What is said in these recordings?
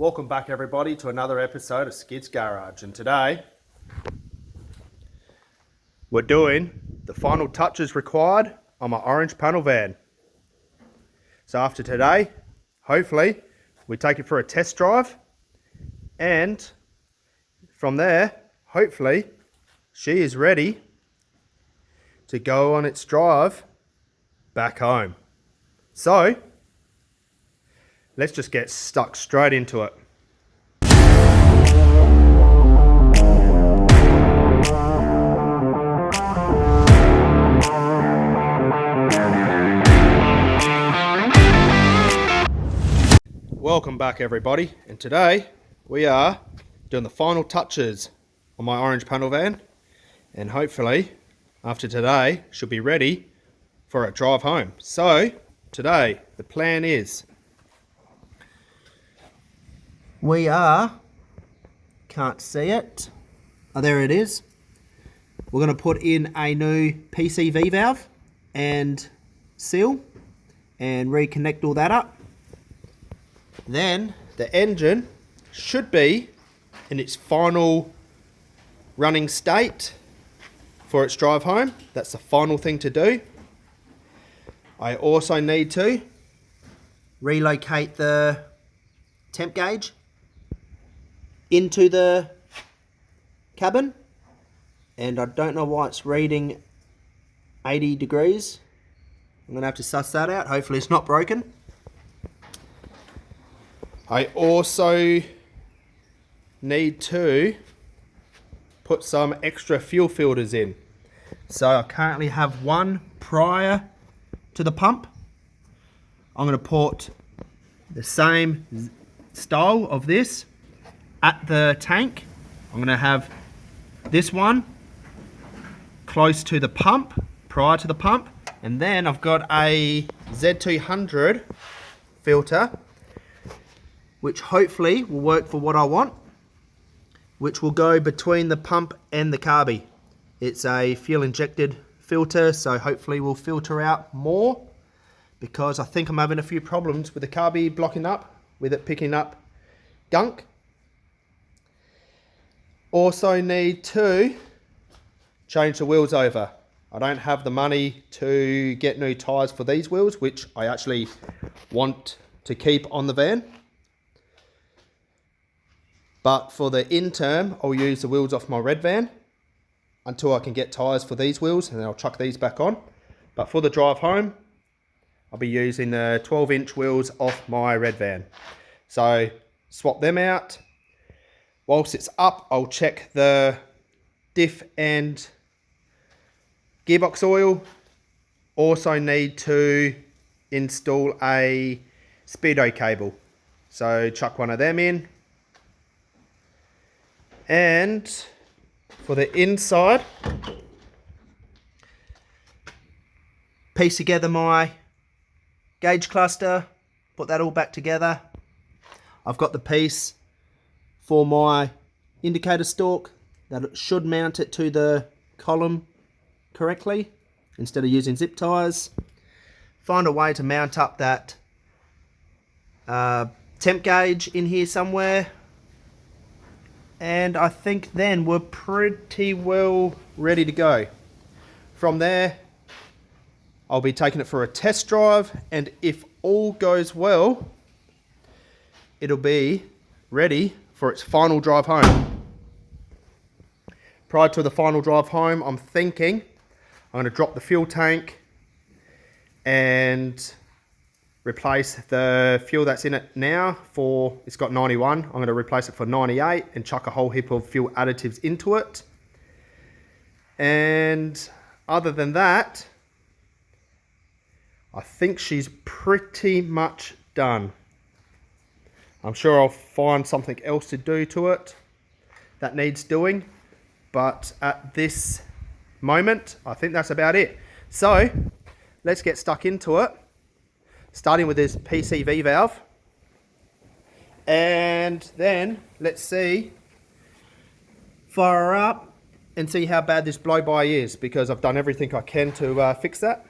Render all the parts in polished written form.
Welcome back everybody to another episode of Skid's Garage, and today we're doing the final touches required on my orange panel van. So after today, hopefully we take it for a test drive, and from there hopefully she is ready to go on its drive back home. So let's just get stuck straight into it. Welcome back everybody, and today we are doing the final touches on my orange panel van, and hopefully after today she'll be ready for a drive home. So today the plan is we are, can't see it, oh there it is, we're going to put in a new PCV valve and seal and reconnect all that up. Then the engine should be in its final running state for its drive home. That's the final thing to do. I also need to relocate the temp gauge into the cabin, and I don't know why it's reading 80 degrees. I'm gonna have to suss that out. Hopefully it's not broken. I also need to put some extra fuel filters in. So I currently have one prior to the pump. I'm going to put the same style of this at the tank. I'm going to have this one close to the pump, prior to the pump, and then I've got a Z200 filter which hopefully will work for what I want, which will go between the pump and the carby. It's a fuel injected filter, so hopefully will filter out more, because I think I'm having a few problems with the carby blocking up, with it picking up gunk. Also need to change the wheels over. I don't have the money to get new tyres for these wheels, which I actually want to keep on the van. But for the interim, I'll use the wheels off my red van until I can get tyres for these wheels, and then I'll chuck these back on. But for the drive home, I'll be using the 12-inch wheels off my red van. So swap them out. Whilst it's up, I'll check the diff and gearbox oil. Also need to install a speedo cable. So chuck one of them in. And for the inside, piece together my gauge cluster, put that all back together. I've got the piece for my indicator stalk that should mount it to the column correctly instead of using zip ties. Find a way to mount up that temp gauge in here somewhere. And I think then we're pretty well ready to go. From there, I'll be taking it for a test drive, and if all goes well, it'll be ready for its final drive home. Prior to the final drive home, I'm thinking I'm going to drop the fuel tank and replace the fuel that's in it now for, it's got 91, I'm going to replace it for 98 and chuck a whole heap of fuel additives into it. And other than that, I think she's pretty much done. I'm sure I'll find something else to do to it that needs doing, but at this moment I think that's about it. So let's get stuck into it, starting with this PCV valve, and then let's see, fire her up and see how bad this blow-by is, because I've done everything I can to fix that.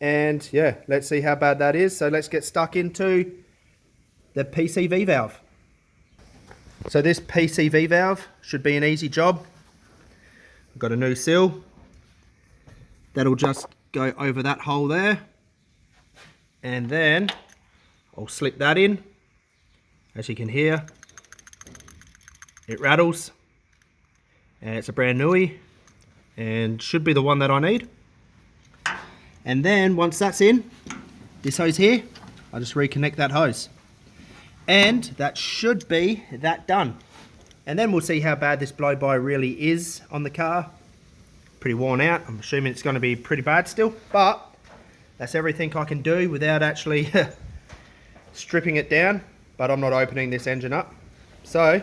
And yeah, let's see how bad that is. So let's get stuck into the PCV valve. So this PCV valve should be an easy job. I've got a new seal. That'll just go over that hole there. And then I'll slip that in. As you can hear, it rattles. And it's a brand newie. And should be the one that I need. And then once that's in, this hose here, I just reconnect that hose. And that should be that done. And then we'll see how bad this blow-by really is on the car. Pretty worn out. I'm assuming it's going to be pretty bad still, but that's everything I can do without actually stripping it down. But I'm not opening this engine up. So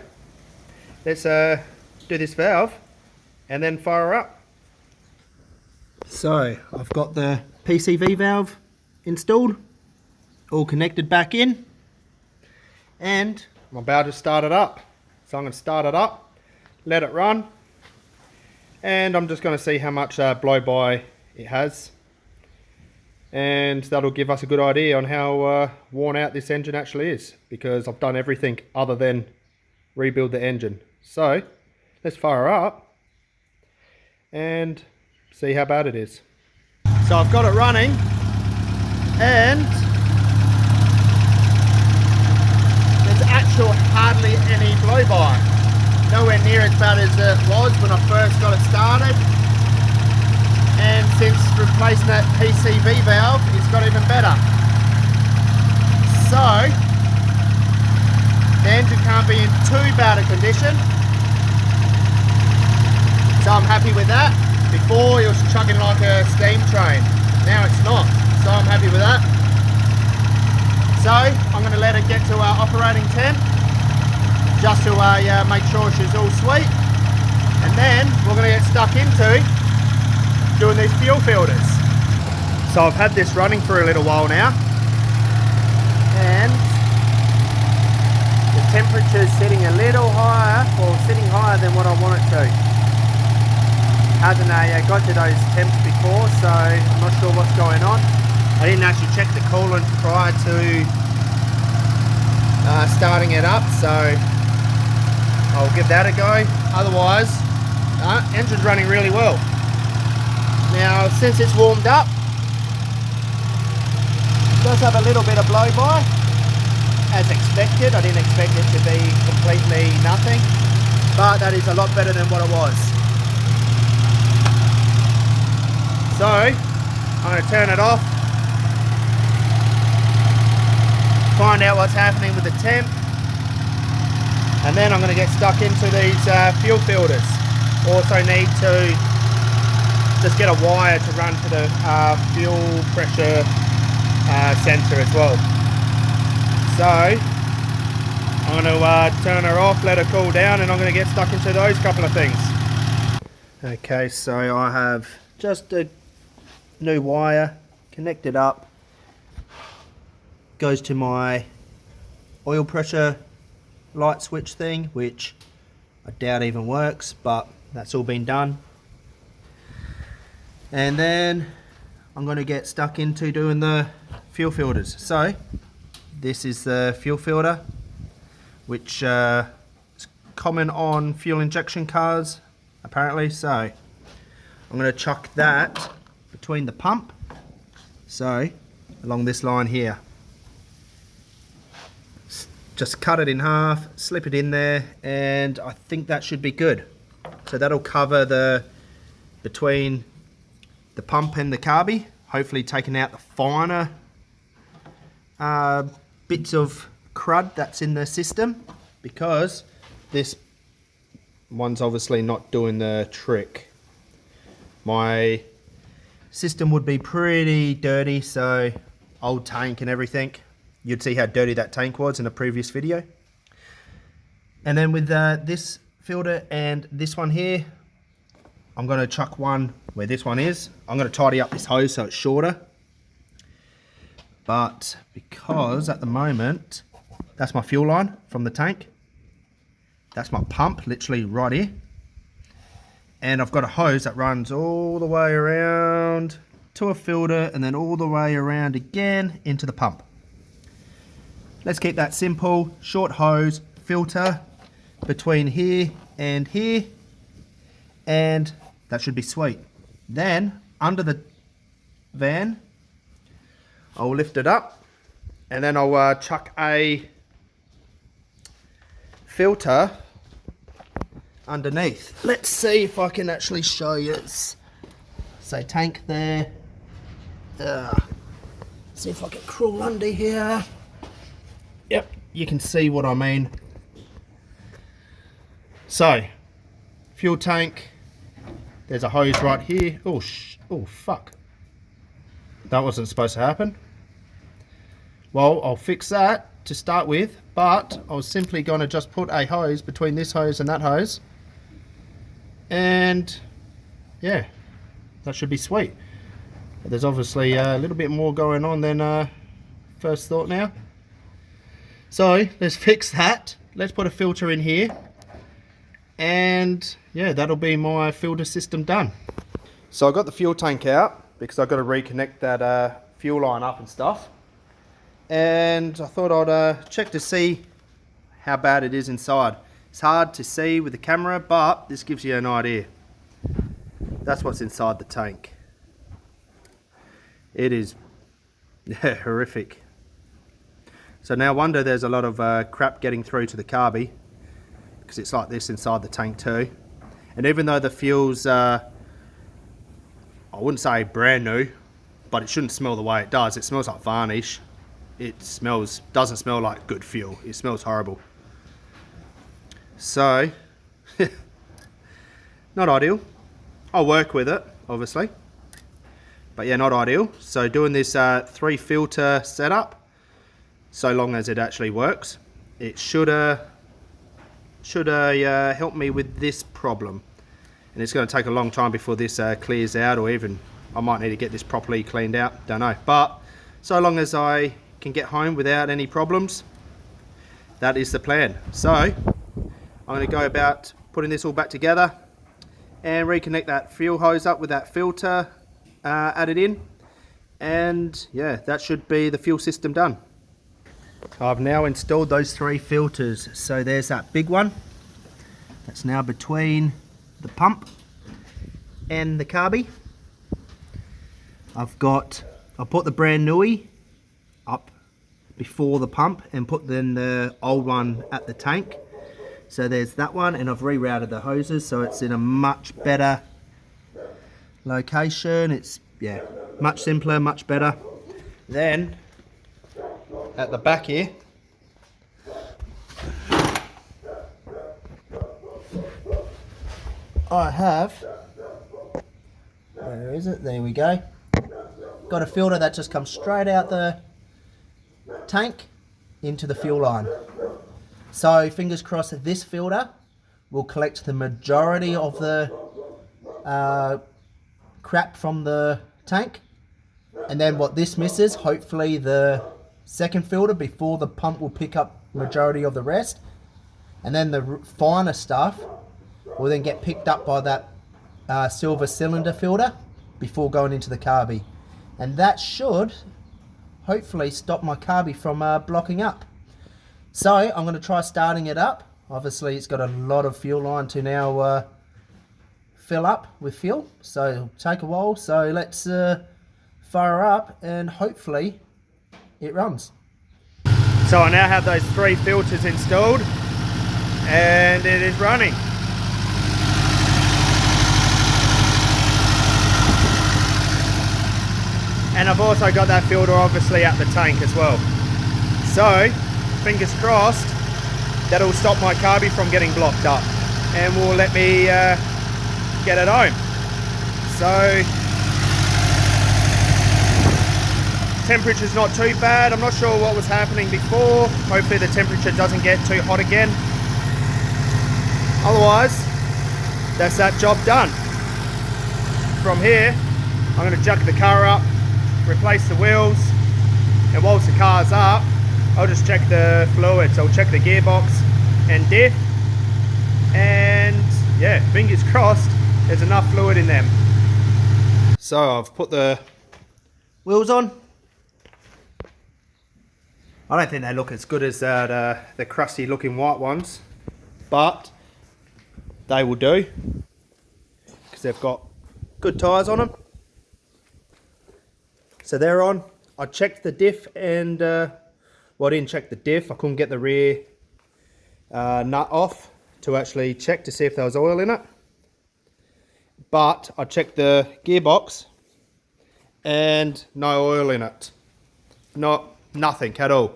let's do this valve and then fire her up. So I've got the PCV valve installed, all connected back in, and I'm about to start it up. So I'm going to start it up, let it run, and I'm just going to see how much blow-by it has, and that'll give us a good idea on how worn out this engine actually is, because I've done everything other than rebuild the engine. So let's fire her up and see how bad it is. So I've got it running, and there's actually hardly any blow-by. Nowhere near as bad as it was when I first got it started. And since replacing that PCV valve, it's got even better. So the engine can't be in too bad a condition. So I'm happy with that. Before it was chugging like a steam train. Now it's not. So I'm happy with that. So I'm going to let it get to our operating temp, just to make sure she's all sweet. And then we're going to get stuck into doing these fuel filters. So I've had this running for a little while now, and the temperature's sitting a little higher, or sitting higher than what I want it to. Hasn't got to those temps before, so I'm not sure what's going on. I didn't actually check the coolant prior to starting it up, so I'll give that a go. Otherwise, engine's running really well. Now, since it's warmed up, it does have a little bit of blow-by, as expected. I didn't expect it to be completely nothing, but that is a lot better than what it was. So, I'm going to turn it off, find out what's happening with the temp, and then I'm going to get stuck into these fuel filters. Also need to just get a wire to run to the fuel pressure sensor as well. So, I'm going to turn her off, let her cool down, and I'm going to get stuck into those couple of things. Okay, so I have just a new wire connected up, goes to my oil pressure light switch thing, which I doubt even works, but that's all been done. And then I'm going to get stuck into doing the fuel filters. So this is the fuel filter, which is common on fuel injection cars apparently. So I'm going to chuck that between the pump, so along this line here. Just cut it in half, slip it in there, and I think that should be good. So that'll cover the between the pump and the carby, hopefully taking out the finer bits of crud that's in the system, because this one's obviously not doing the trick. My system would be pretty dirty, so old tank and everything. You'd see how dirty that tank was in a previous video. And then with this filter and this one here, I'm going to chuck one where this one is. I'm going to tidy up this hose so it's shorter. But because at the moment, that's my fuel line from the tank. That's my pump, literally right here. And I've got a hose that runs all the way around to a filter and then all the way around again into the pump. let's keep that simple. Short hose, filter between here, and that should be sweet. Then under the van, I'll lift it up, and then I'll chuck a filter underneath. Let's see if I can actually show you. So tank there. See if I can crawl under here. Yep, you can see what I mean. So, fuel tank. There's a hose right here. Oh fuck. That wasn't supposed to happen. Well, I'll fix that to start with, but I was simply going to just put a hose between this hose and that hose. And yeah, that should be sweet. But there's obviously a little bit more going on than first thought now. So let's fix that. Let's put a filter in here. And yeah, that'll be my filter system done. So I got the fuel tank out because I've got to reconnect that fuel line up and stuff. And I thought I'd check to see how bad it is inside. It's hard to see with the camera, but this gives you an idea. That's what's inside the tank. It is horrific. So no wonder there's a lot of crap getting through to the carby, because it's like this inside the tank too. And even though the fuel's, I wouldn't say brand new, but it shouldn't smell the way it does. It smells like varnish. It doesn't smell like good fuel. It smells horrible. So, not ideal. I'll work with it, obviously. But yeah, not ideal. So doing this 3 filter setup, so long as it actually works, it should help me with this problem. And it's going to take a long time before this clears out, or even I might need to get this properly cleaned out, don't know. But so long as I can get home without any problems, that is the plan. So I'm going to go about putting this all back together and reconnect that fuel hose up with that filter added in, and yeah, that should be the fuel system done. I've now installed those 3 filters. So there's that big one that's now between the pump and the carby. I've put the brand newie up before the pump and put then the old one at the tank. So there's that one, and I've rerouted the hoses so it's in a much better location. It's, yeah, much simpler, much better. Then at the back here, I have, where is it? There we go. Got a filter that just comes straight out the tank into the fuel line. So fingers crossed that this filter will collect the majority of the crap from the tank, and then what this misses, hopefully the second filter before the pump will pick up majority of the rest, and then the finer stuff will then get picked up by that silver cylinder filter before going into the carby, and that should hopefully stop my carby from blocking up. So I'm going to try starting it up. Obviously it's got a lot of fuel line to now fill up with fuel, so it'll take a while. So let's fire up and hopefully it runs. So I now have those 3 filters installed and it is running. And I've also got that filter obviously at the tank as well. So fingers crossed that'll stop my carby from getting blocked up and will let me get it home. So temperature's not too bad. I'm not sure what was happening before. Hopefully the temperature doesn't get too hot again. Otherwise, that's that job done. From here, I'm going to jack the car up, replace the wheels, and whilst the car's up, I'll just check the fluids. I'll check the gearbox and diff, and yeah, fingers crossed there's enough fluid in them. So I've put the wheels on. I don't think they look as good as the crusty looking white ones, but they will do because they've got good tyres on them. So they're on. I checked the diff and, well, I didn't check the diff. I couldn't get the rear nut off to actually check to see if there was oil in it. But I checked the gearbox and no oil in it. Nothing at all.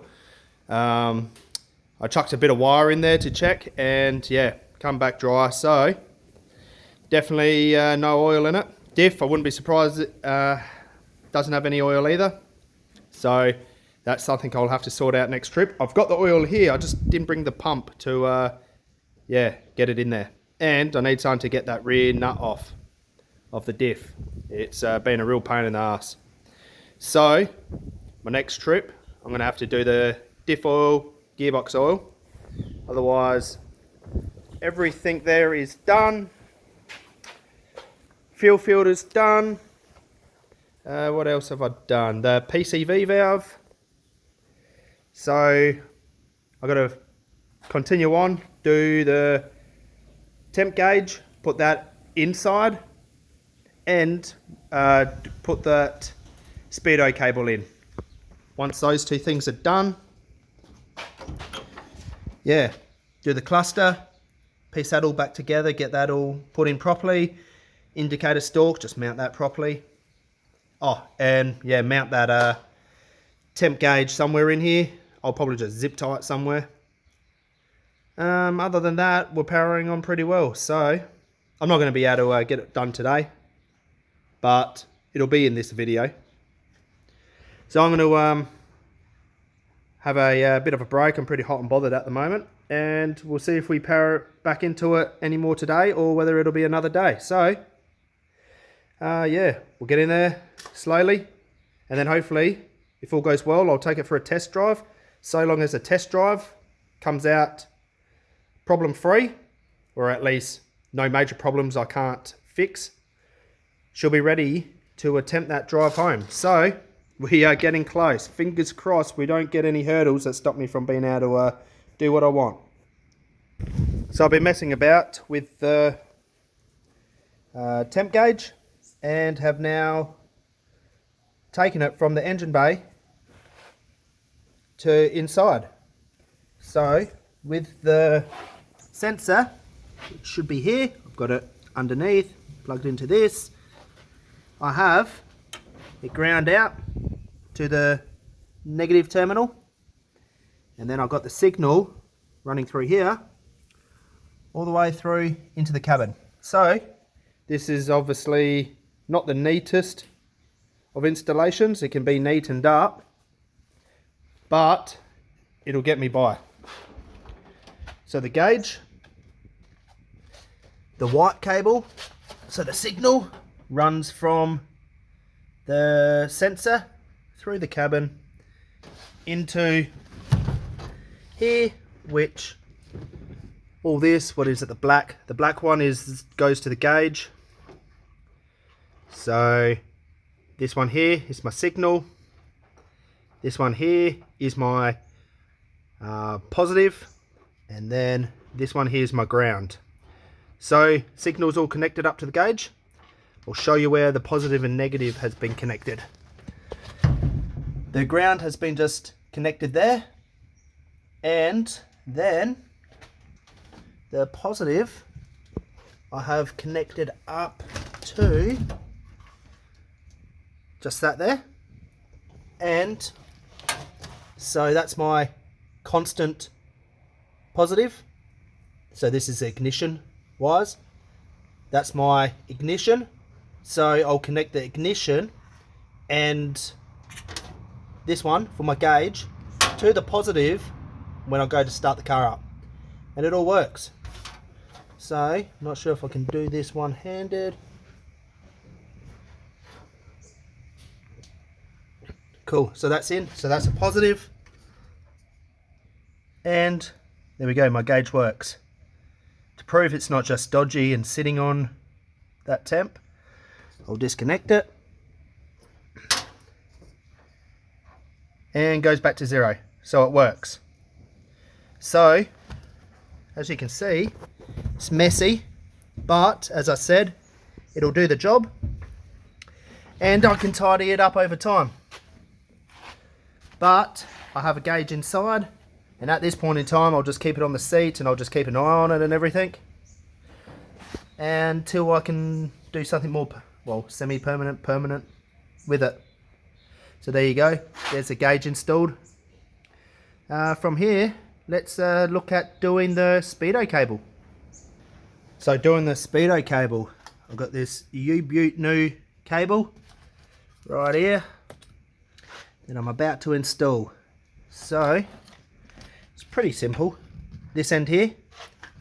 I chucked a bit of wire in there to check and yeah, come back dry. So definitely no oil in it. Diff, I wouldn't be surprised it doesn't have any oil either. So that's something I'll have to sort out next trip. I've got the oil here, I just didn't bring the pump to yeah, get it in there. And I need something to get that rear nut off of the diff. It's been a real pain in the ass. So my next trip, I'm going to have to do the diff oil, gearbox oil. Otherwise, everything there is done. Fuel filter's done. What else have I done? The PCV valve. So I've got to continue on, do the temp gauge, put that inside, and put that speedo cable in. Once those two things are done, yeah, do the cluster, piece that all back together, get that all put in properly. Indicator stalk, just mount that properly. Oh, and yeah, mount that temp gauge somewhere in here. I'll probably just zip tie it somewhere. Other than that, we're powering on pretty well. So I'm not going to be able to get it done today, but it'll be in this video. So I'm going to have a bit of a break. I'm pretty hot and bothered at the moment, and we'll see if we power back into it anymore today or whether it'll be another day. So yeah, we'll get in there slowly, and then hopefully, if all goes well, I'll take it for a test drive. So long as the test drive comes out problem free, or at least no major problems I can't fix, she'll be ready to attempt that drive home. So we are getting close. Fingers crossed we don't get any hurdles that stop me from being able to do what I want. So I've been messing about with the temp gauge and have now taken it from the engine bay to inside. So with the sensor, it should be here. I've got it underneath, plugged into this. I have it ground out to the negative terminal, and then I've got the signal running through here all the way through into the cabin. So this is obviously not the neatest of installations. It can be neatened up, but it'll get me by. So the gauge, the white cable, so the signal runs from the sensor through the cabin into here, which all this, what is it, the black one goes to the gauge. So this one here is my signal, this one here is my positive, and then this one here is my ground. So signal's all connected up to the gauge. I'll show you where the positive and negative has been connected. The ground has been just connected there, and then the positive I have connected up to just that there, and so that's my constant positive. So this is ignition wires. That's my ignition. So I'll connect the ignition and this one for my gauge to the positive when I go to start the car up, and it all works. So I'm not sure if I can do this one-handed. Cool, so that's in, so that's a positive, and there we go, my gauge works. To prove it's not just dodgy and sitting on that temp, I'll disconnect it and goes back to 0. so it works. So as you can see, it's messy, but as I said, it'll do the job, and I can tidy it up over time. But I have a gauge inside, and at this point in time I'll just keep it on the seat and I'll just keep an eye on it and everything until I can do something more, well, semi-permanent, permanent with it. So there you go, there's the gauge installed. From here, let's look at doing the speedo cable. So doing the speedo cable, I've got this U-Butte new cable right here that I'm about to install. So it's pretty simple. This end here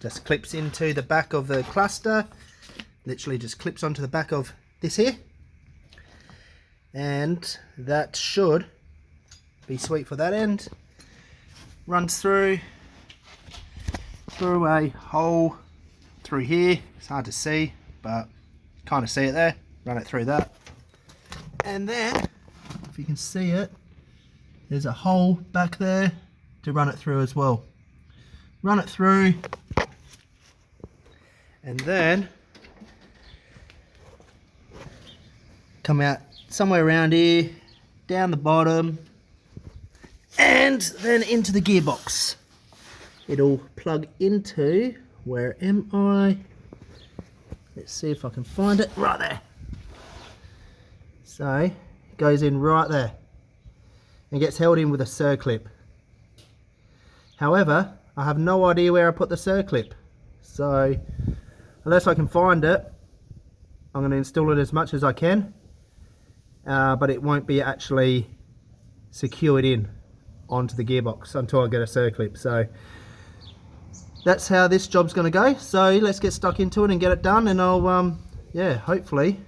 just clips into the back of the cluster, literally just clips onto the back of this here, and that should be sweet for that end. Runs through a hole through here. It's hard to see, but kind of see it there. Run it through that, and then if you can see it, there's a hole back there to run it through as well. Run it through, and then come out somewhere around here, down the bottom, and then into the gearbox. It'll plug into, where am I? Let's see if I can find it. Right there. So it goes in right there and gets held in with a circlip. However, I have no idea where I put the circlip, so unless I can find it, I'm going to install it as much as I can, but it won't be actually secured in onto the gearbox until I get a circlip. So that's how this job's going to go. So let's get stuck into it and get it done, and I'll yeah, hopefully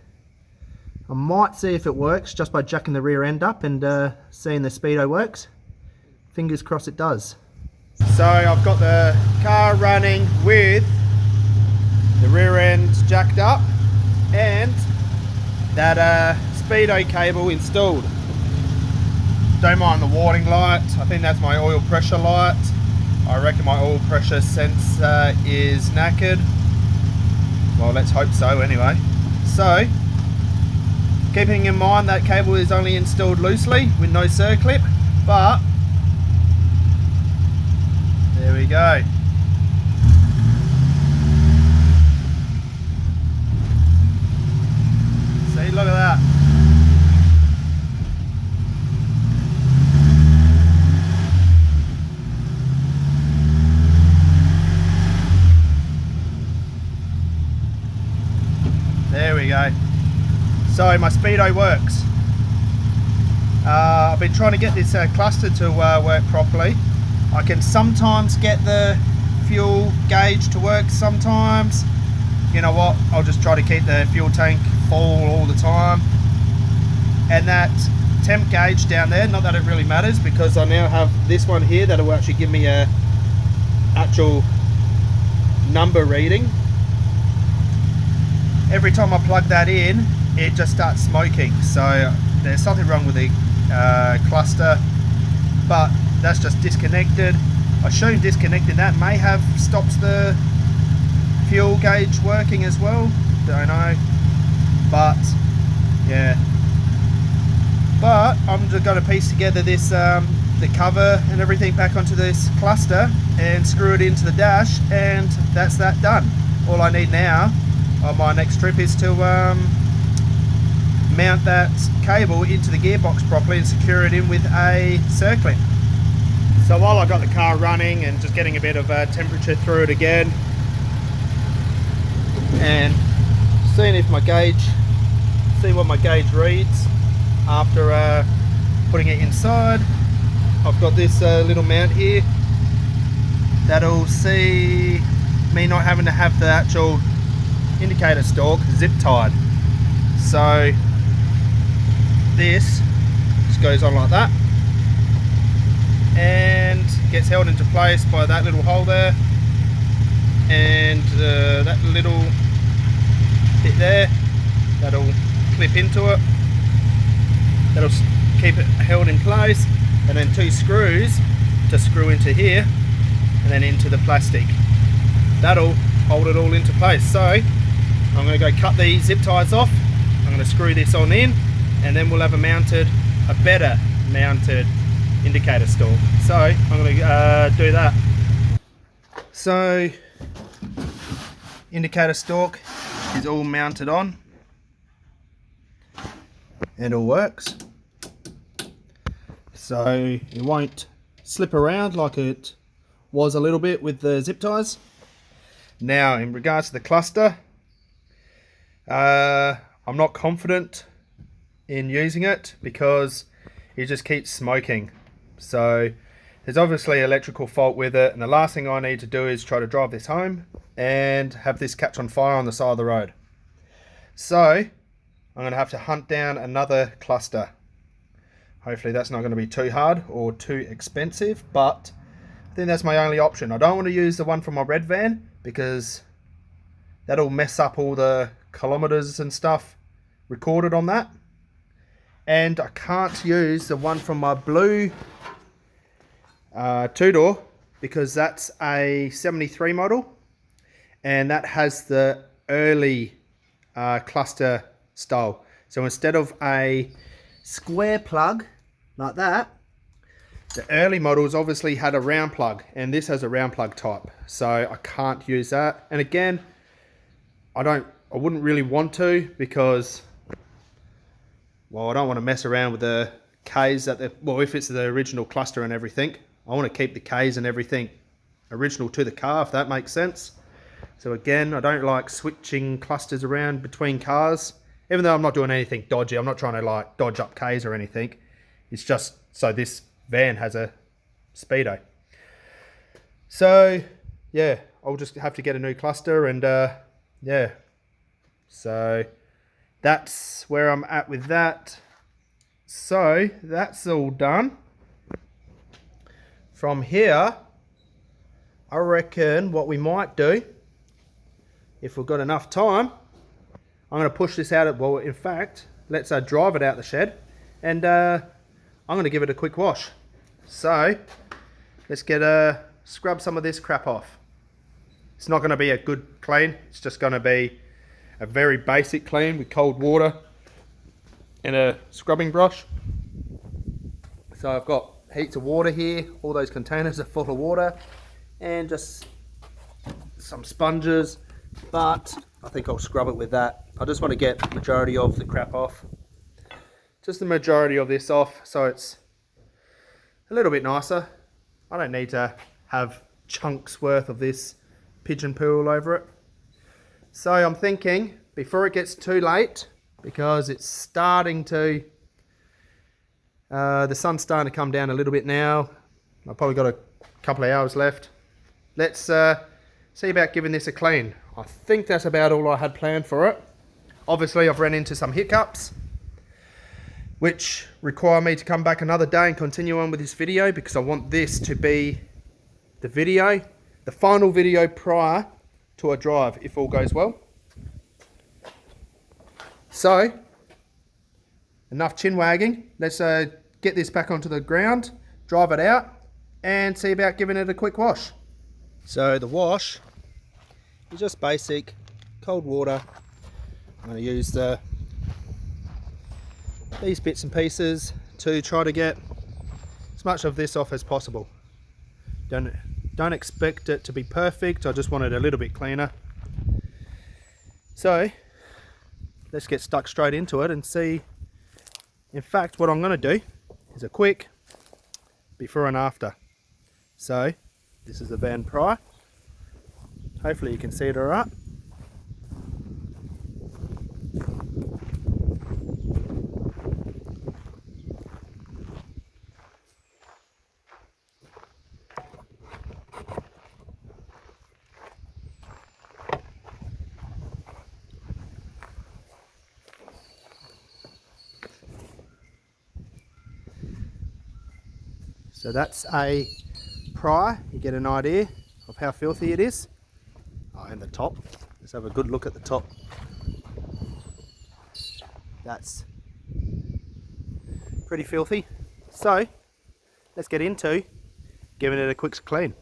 I might see if it works just by jacking the rear end up and seeing the speedo works. Fingers crossed it does. So I've got the car running with the rear end jacked up and that speedo cable installed. Don't mind the warning light, I think that's my oil pressure light. I reckon my oil pressure sensor is knackered. Well, let's hope so anyway. So, keeping in mind that cable is only installed loosely with no circlip, but there we go. See, look at that. There we go. So my speedo works. I've been trying to get this cluster to work properly. I can sometimes get the fuel gauge to work sometimes. You know what, I'll just try to keep the fuel tank full all the time. And that temp gauge down there, not that it really matters, because I now have this one here that will actually give me a actual number reading. Every time I plug that in, it just starts smoking. So there's something wrong with the cluster, but that's just disconnected. I assume disconnecting that may have stopped the fuel gauge working as well. Don't know, but yeah. But I'm just going to piece together this the cover and everything back onto this cluster and screw it into the dash, and that's that done. All I need now on my next trip is to mount that cable into the gearbox properly and secure it in with a circlip. So while I got the car running and just getting a bit of temperature through it again and seeing if my gauge, see what my gauge reads after putting it inside, I've got this little mount here that'll see me not having to have the actual indicator stalk zip tied. So this just goes on like that and gets held into place by that little hole there, and that little bit there that'll clip into it, that'll keep it held in place, and then two screws to screw into here and then into the plastic. That'll hold it all into place. So I'm going to go cut the zip ties off. I'm going to screw this on in, and then we'll have a better mounted indicator stalk. So I'm going to do that. So indicator stalk is all mounted on and all works, so it won't slip around like it was a little bit with the zip ties. Now in regards to the cluster, I'm not confident in using it because it just keeps smoking. So there's obviously electrical fault with it, and the last thing I need to do is try to drive this home and have this catch on fire on the side of the road. So I'm going to have to hunt down another cluster. Hopefully that's not going to be too hard or too expensive, but I think that's my only option. I don't want to use the one from my red van because that'll mess up all the kilometers and stuff recorded on that. And I can't use the one from my blue two-door because that's a 73 model, and that has the early cluster style. So instead of a square plug like that, the early models obviously had a round plug, and this has a round plug type, so I can't use that. And again, I wouldn't really want to because, well, I don't want to mess around with the Ks if it's the original cluster and everything. I want to keep the Ks and everything original to the car, if that makes sense. So again, I don't like switching clusters around between cars, even though I'm not doing anything dodgy. I'm not trying to like dodge up Ks or anything. It's just so this van has a speedo. So yeah, I'll just have to get a new cluster, and yeah. So that's where I'm at with that. So that's all done. From here, I reckon what we might do, if we've got enough time, I'm going to push this out. Well, in fact, let's drive it out the shed, and I'm going to give it a quick wash. So let's scrub some of this crap off. It's not going to be a good clean. It's just going to be a very basic clean with cold water and a scrubbing brush. So I've got heaps of water here. All those containers are full of water, and just some sponges, but I think I'll scrub it with that. I just want to get the majority of the crap off. Just the majority of this off, so it's a little bit nicer. I don't need to have chunks worth of this pigeon poo all over it. So I'm thinking, before it gets too late, because it's starting to, the sun's starting to come down a little bit now. I've probably got a couple of hours left. Let's see about giving this a clean. I think that's about all I had planned for it. Obviously I've run into some hiccups, which require me to come back another day and continue on with this video, because I want this to be the final video prior to a drive, if all goes well. So, enough chin wagging. Let's get this back onto the ground, drive it out, and see about giving it a quick wash. So the wash is just basic cold water. I'm going to use these bits and pieces to try to get as much of this off as possible. Don't expect it to be perfect. I just want it a little bit cleaner. So let's get stuck straight into it and see. In fact, what I'm going to do is a quick before and after. So this is the van prior. Hopefully you can see it all right. So that's a prior. You get an idea of how filthy it is. Oh, and the top. Let's have a good look at the top. That's pretty filthy. So let's get into giving it a quick clean.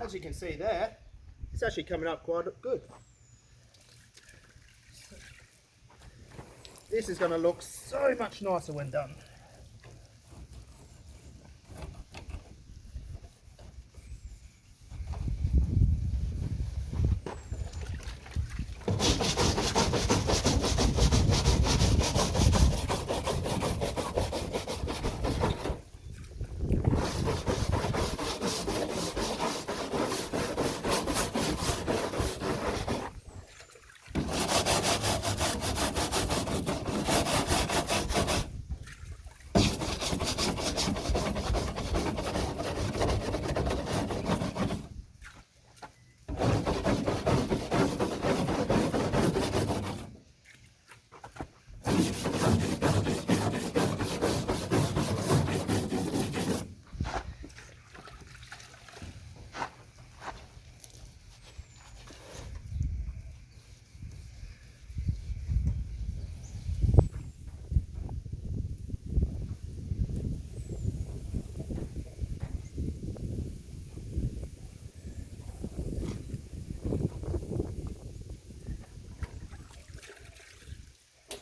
As you can see there, it's actually coming up quite good. This is going to look so much nicer when done.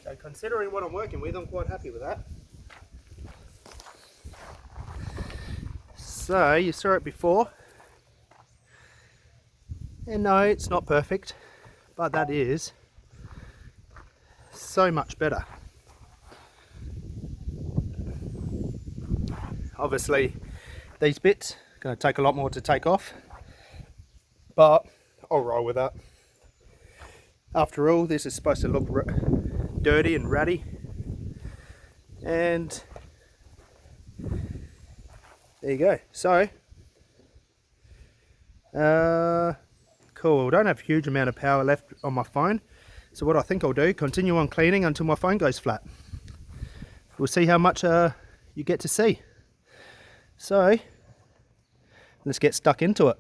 So considering what I'm working with, I'm quite happy with that. So you saw it before, and no, it's not perfect, but that is so much better. Obviously these bits are going to take a lot more to take off, but I'll roll with that. After all, this is supposed to look dirty and ratty, and there you go. So cool, I don't have a huge amount of power left on my phone, so what I think I'll do, continue on cleaning until my phone goes flat. We'll see how much you get to see. So let's get stuck into it.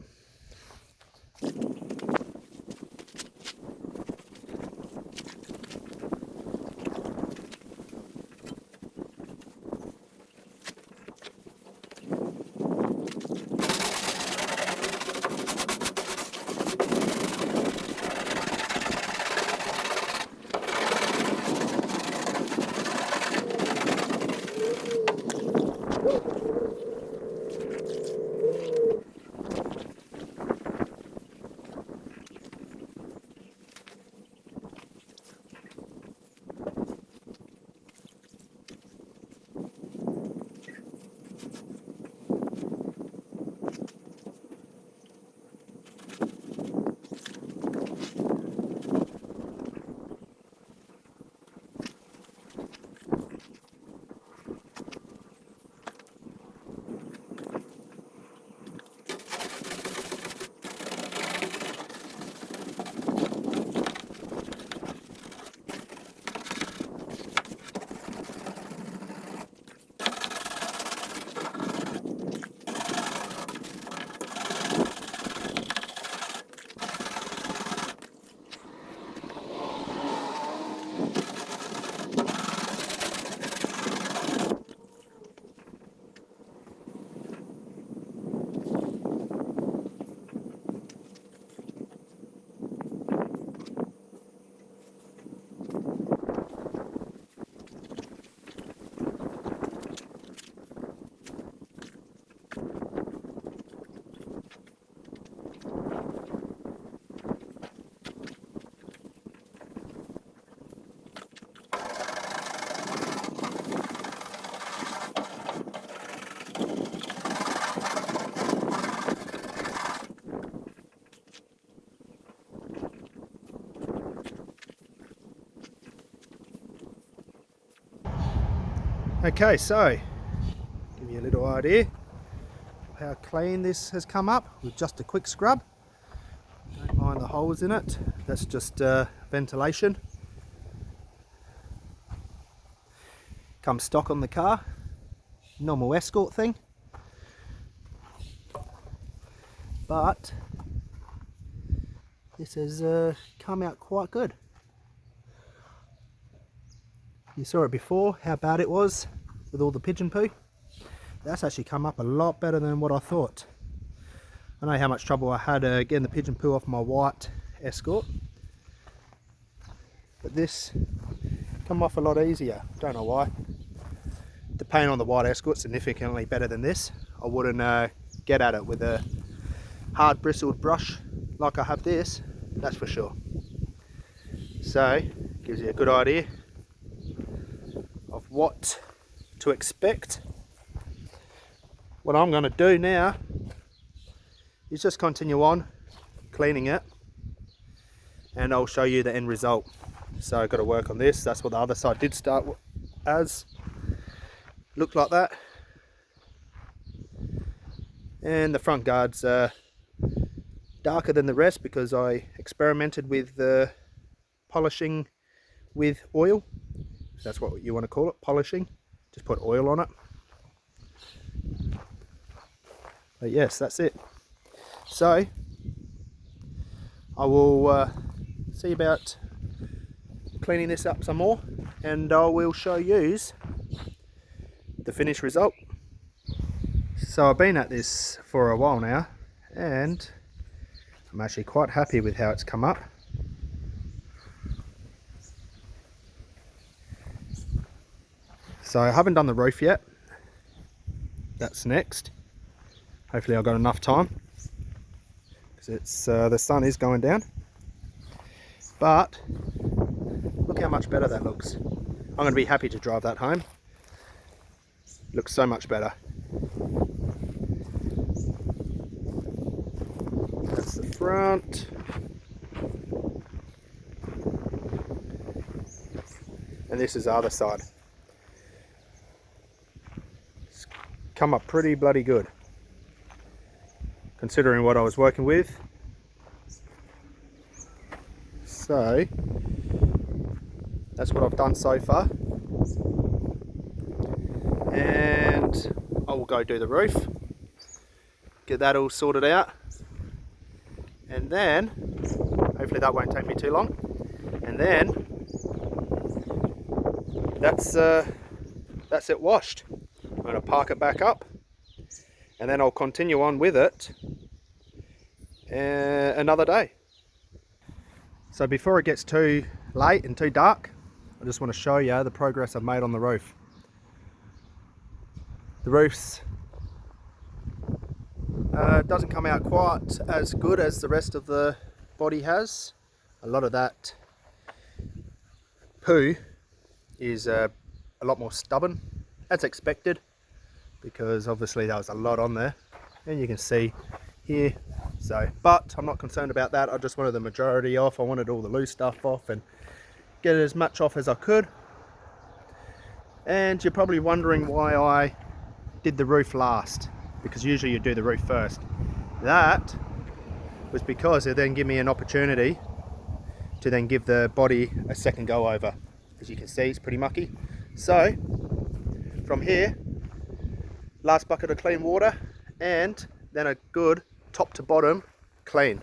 Okay, so give you a little idea of how clean this has come up with just a quick scrub. Don't mind the holes in it, that's just ventilation. Comes stock on the car, normal Escort thing. But this has come out quite good. You saw it before, how bad it was with all the pigeon poo. That's actually come up a lot better than what I thought. I know how much trouble I had getting the pigeon poo off my white Escort, but this come off a lot easier. Don't know why. The paint on the white Escort significantly better than this. I wouldn't get at it with a hard bristled brush like I have this, that's for sure. So gives you a good idea of what to expect. What I'm going to do now is just continue on cleaning it, and I'll show you the end result. So I've got to work on this. That's what the other side did start as. Looked like that. And the front guard's darker than the rest because I experimented with polishing with oil. That's what you want to call it, polishing. Just put oil on it. But yes, that's it. So I will see about cleaning this up some more, and I will show you the finished result. So I've been at this for a while now, and I'm actually quite happy with how it's come up. So I haven't done the roof yet. That's next. Hopefully I've got enough time, because it's the sun is going down. But look how much better that looks. I'm going to be happy to drive that home. Looks so much better. That's the front. And this is the other side. It's come up pretty bloody good, considering what I was working with. So that's what I've done so far, and I will go do the roof, get that all sorted out, and then hopefully that won't take me too long, and then that's it washed. I'm going to park it back up, and then I'll continue on with it another day. So before it gets too late and too dark, I just want to show you the progress I've made on the roof. The roof's doesn't come out quite as good as the rest of the body has. A lot of that poo is a lot more stubborn, as expected, because obviously there was a lot on there, and you can see here. So, but I'm not concerned about that. I just wanted the majority off. I wanted all the loose stuff off and get as much off as I could. And you're probably wondering why I did the roof last, because usually you do the roof first. That was because it then gave me an opportunity to then give the body a second go over. As you can see, it's pretty mucky. So from here, last bucket of clean water, and then a good top to bottom clean.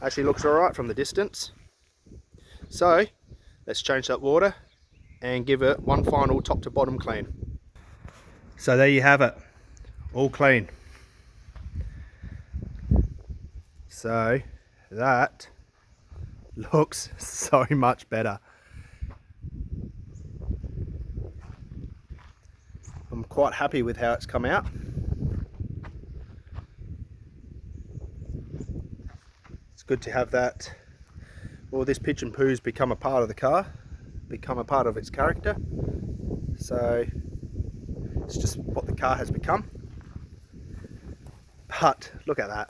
Actually looks all right from the distance. So let's change that water and give it one final top to bottom clean. So there you have it, all clean. So that looks so much better. I'm quite happy with how it's come out. It's good to have that, well, this pigeon poo's become a part of the car, become a part of its character. So it's just what the car has become. But look at that.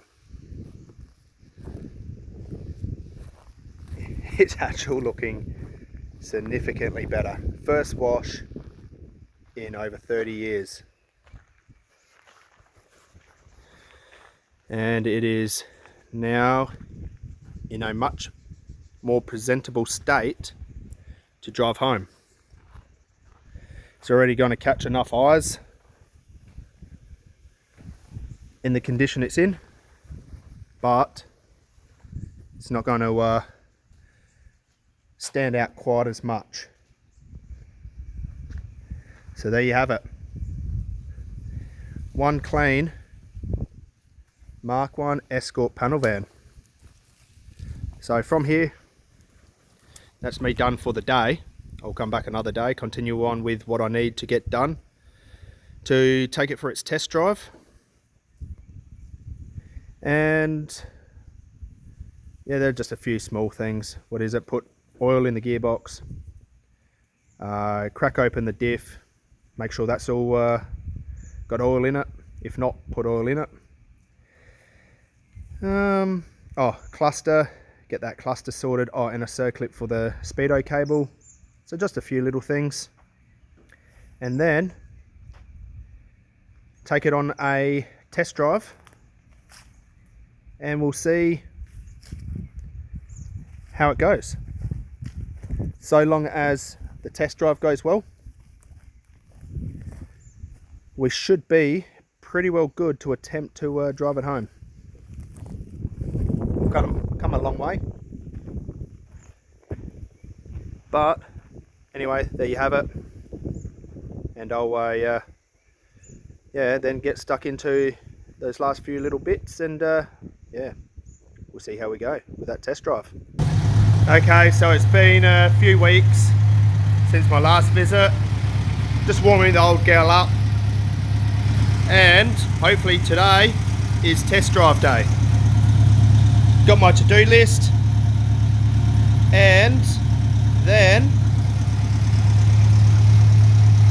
It's actually looking significantly better. First wash, in over 30 years. And it is now in a much more presentable state to drive home. It's already going to catch enough eyes in the condition it's in, but it's not going to stand out quite as much. So there you have it. One clean Mk1 Escort Panelvan. So from here, that's me done for the day. I'll come back another day, continue on with what I need to get done to take it for its test drive. And yeah, there are just a few small things. What is it? Put oil in the gearbox, crack open the diff, make sure that's all got oil in it. If not, put oil in it. Cluster, get that cluster sorted. Oh, and a circlip for the speedo cable. So just a few little things. And then take it on a test drive and we'll see how it goes. So long as the test drive goes well, we should be pretty well good to attempt to drive it home. We've come a long way, but anyway, there you have it. And I'll then get stuck into those last few little bits, and yeah, we'll see how we go with that test drive. Okay, so it's been a few weeks since my last visit. Just warming the old girl up, and hopefully today is test drive day. Got my to-do list, and then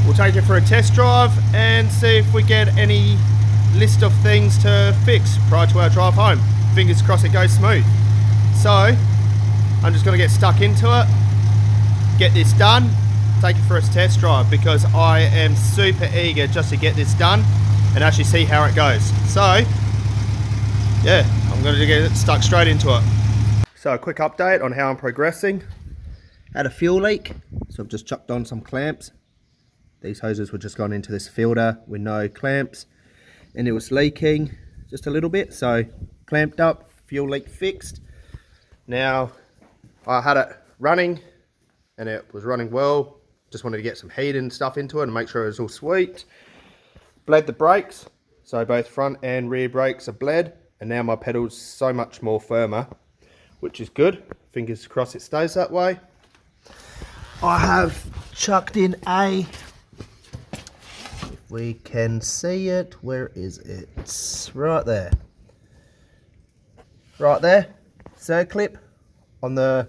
we'll take it for a test drive and see if we get any list of things to fix prior to our drive home. Fingers crossed it goes smooth. So I'm just going to get stuck into it, get this done, take it for its test drive, because I am super eager just to get this done and actually see how it goes. So yeah, I'm going to get stuck straight into it. So a quick update on how I'm progressing. Had a fuel leak, so I've just chucked on some clamps. These hoses were just gone into this filter with no clamps, and it was leaking just a little bit, so clamped up, fuel leak fixed. Now I had it running and it was running well. Just wanted to get some heat and stuff into it and make sure it was all sweet. Bled the brakes, so both front and rear brakes are bled, and now my pedal's so much more firmer, which is good. Fingers crossed it stays that way. I have chucked in a, if we can see it, where is it? It's right there. Right there, circlip on the,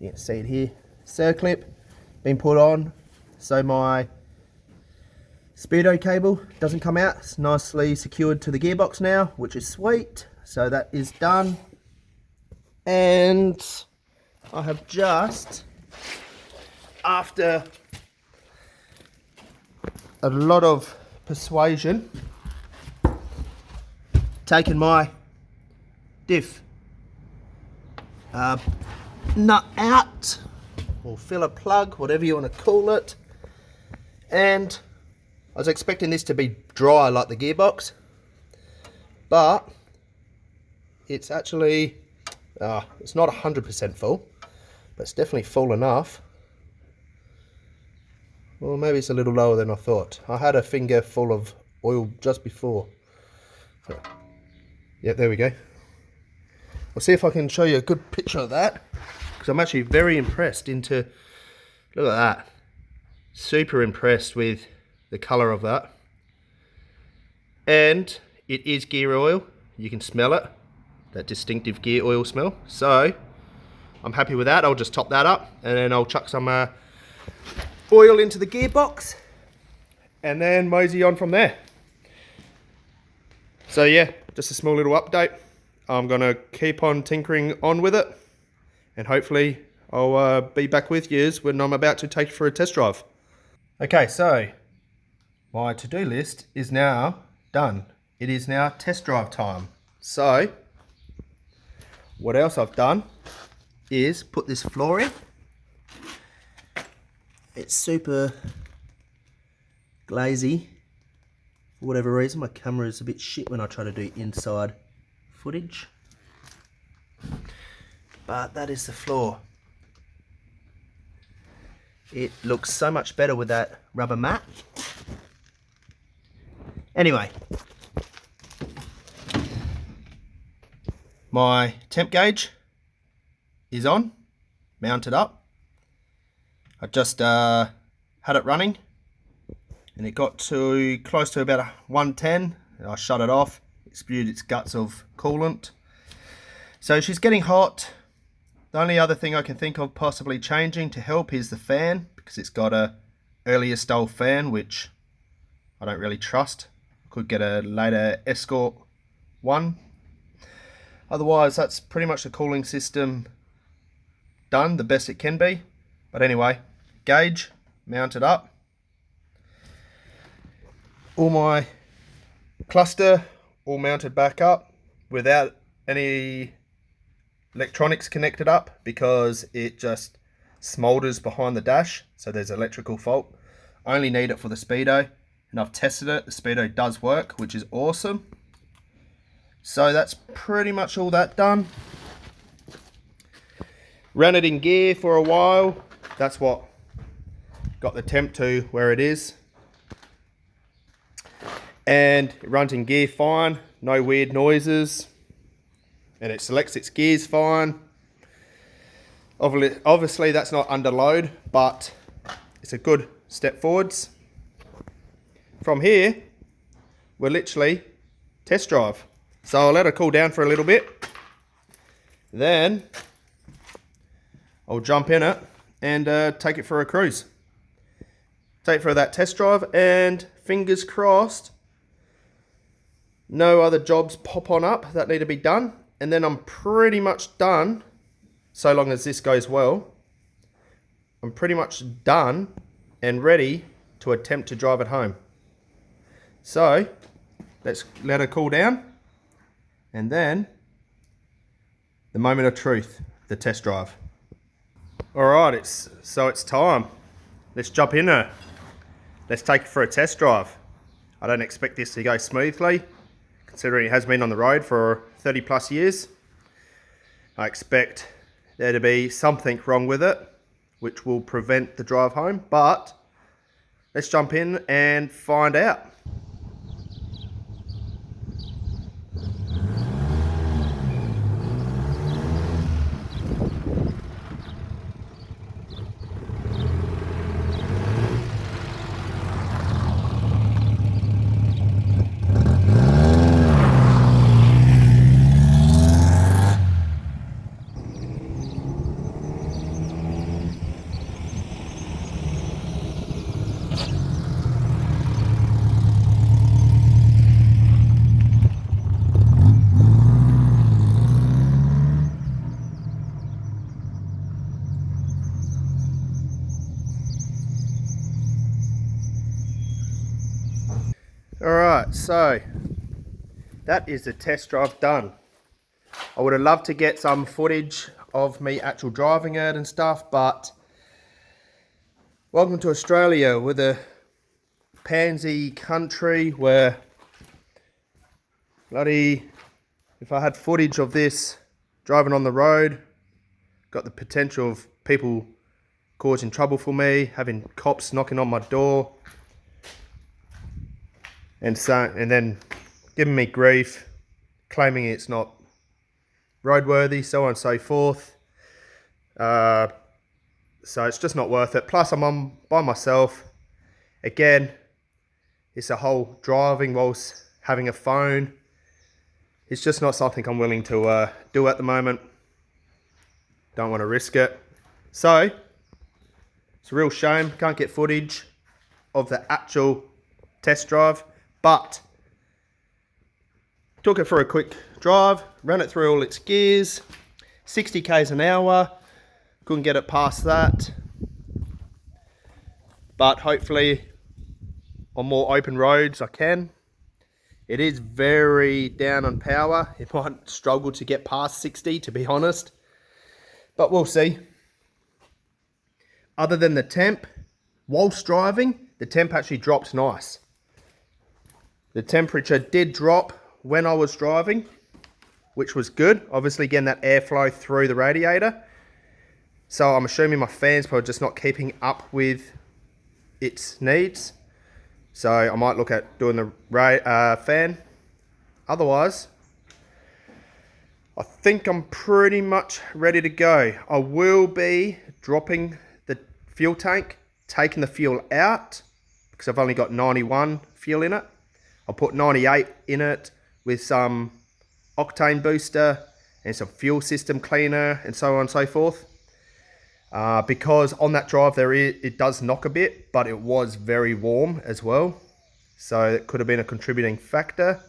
you can see it here, circlip been put on so my speedo cable doesn't come out. It's nicely secured to the gearbox now, which is sweet. So that is done. And I have just, after a lot of persuasion, taken my diff nut out, or filler plug, whatever you want to call it. And I was expecting this to be dry like the gearbox, but it's actually, it's not 100% full, but it's definitely full enough. Well, maybe it's a little lower than I thought. I had a finger full of oil just before. So, yeah, there we go. I'll see if I can show you a good picture of that, because I'm actually very impressed look at that. Super impressed with the colour of that. And it is gear oil. You can smell it, that distinctive gear oil smell. So I'm happy with that. I'll just top that up, and then I'll chuck some oil into the gearbox and then mosey on from there. So yeah, just a small little update. I'm gonna keep on tinkering on with it, and hopefully I'll be back with you when I'm about to take it for a test drive. Okay, so my to-do list is now done. It is now test drive time. So what else I've done is put this floor in. It's super glazy for whatever reason. My camera is a bit shit when I try to do inside footage, but that is the floor. It looks so much better with that rubber mat. Anyway, my temp gauge is on, mounted up. I just had it running and it got to close to about 110. I shut it off. It spewed its guts of coolant. So she's getting hot. The only other thing I can think of possibly changing to help is the fan, because it's got a earlier style fan which I don't really trust. Could get a later Escort 1. Otherwise that's pretty much the cooling system done the best it can be. But anyway, gauge mounted up. All my cluster all mounted back up without any electronics connected up, because it just smolders behind the dash, so there's electrical fault. I only need it for the speedo, and I've tested it. The speedo does work, which is awesome. So that's pretty much all that done. Ran it in gear for a while. That's what got the temp to where it is. And it runs in gear fine, no weird noises. And it selects its gears fine. Obviously that's not under load, but it's a good step forwards. From here, we're literally test drive. So I'll let it cool down for a little bit. Then I'll jump in it and take it for a cruise. Take it for that test drive, and fingers crossed no other jobs pop on up that need to be done. And then I'm pretty much done, so long as this goes well. I'm pretty much done and ready to attempt to drive it home. So let's let it cool down, and then the moment of truth, the test drive. Alright, it's time. Let's jump in there. Let's take it for a test drive. I don't expect this to go smoothly, considering it has been on the road for 30 plus years. I expect there to be something wrong with it, which will prevent the drive home, but let's jump in and find out. Alright, so that is the test drive done. I would have loved to get some footage of me actual driving it and stuff, but welcome to Australia, with a pansy country where bloody, if I had footage of this driving on the road, got the potential of people causing trouble for me, having cops knocking on my door, and then giving me grief, claiming it's not roadworthy, so on and so forth. So it's just not worth it. Plus I'm on by myself. Again, it's a whole driving whilst having a phone. It's just not something I'm willing to do at the moment. Don't want to risk it. So it's a real shame, can't get footage of the actual test drive, but took it for a quick drive, ran it through all its gears, 60 k's an hour, couldn't get it past that, but hopefully on more open roads, I can. It is very down on power. It might struggle to get past 60, to be honest. But we'll see. Other than the temp, whilst driving, the temp actually dropped nice. The temperature did drop when I was driving, which was good. Obviously getting that airflow through the radiator. So I'm assuming my fan's probably just not keeping up with its needs. So I might look at doing the fan. Otherwise, I think I'm pretty much ready to go. I will be dropping the fuel tank, taking the fuel out, because I've only got 91 fuel in it. I'll put 98 in it with some octane booster and some fuel system cleaner and so on and so forth. Because on that drive it does knock a bit, but it was very warm as well. So it could have been a contributing factor.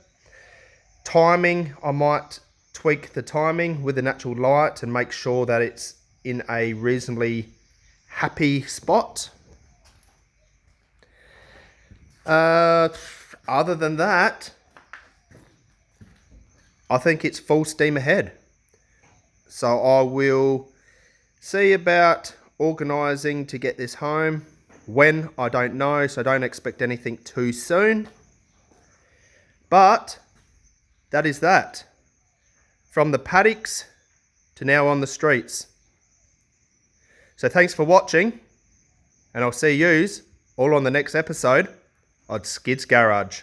Timing, I might tweak the timing with the natural light and make sure that it's in a reasonably happy spot. Other than that, I think it's full steam ahead. So I will see about organising to get this home. When, I don't know, so don't expect anything too soon. But that is that. From the paddocks to now on the streets. So thanks for watching, and I'll see yous all on the next episode of Skid's Garage.